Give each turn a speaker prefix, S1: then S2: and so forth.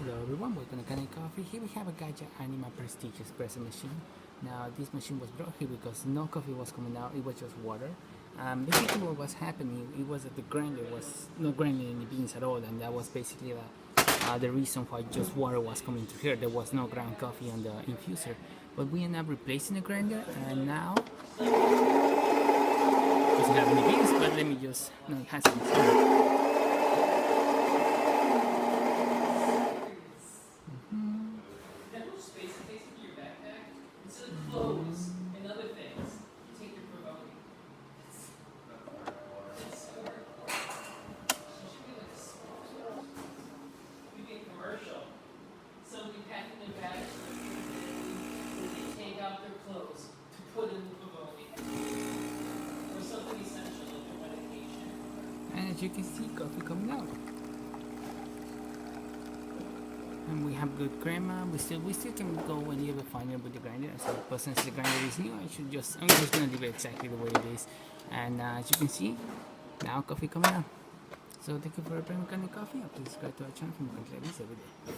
S1: Hello everyone, welcome to Connect Coffee. Here we have a Gaggia Anima Prestige espresso machine. Now this machine was brought here because no coffee was coming out, it was just water. Basically what was happening, it was that the grinder was not grinding any beans at all, and that was basically the reason why just water was coming through here. There was no ground coffee on the infuser. But we ended up replacing the grinder, and now doesn't have any beans, but let me just, no, it has some. And as you can see, coffee coming out. And we have good crema. We still can go a little bit finer with the grinder. So since the grinder is new, I'm just gonna leave it exactly the way it is. And as you can see, now coffee coming out. So thank you for bringing coffee. Please subscribe to our channel for more content like this every day.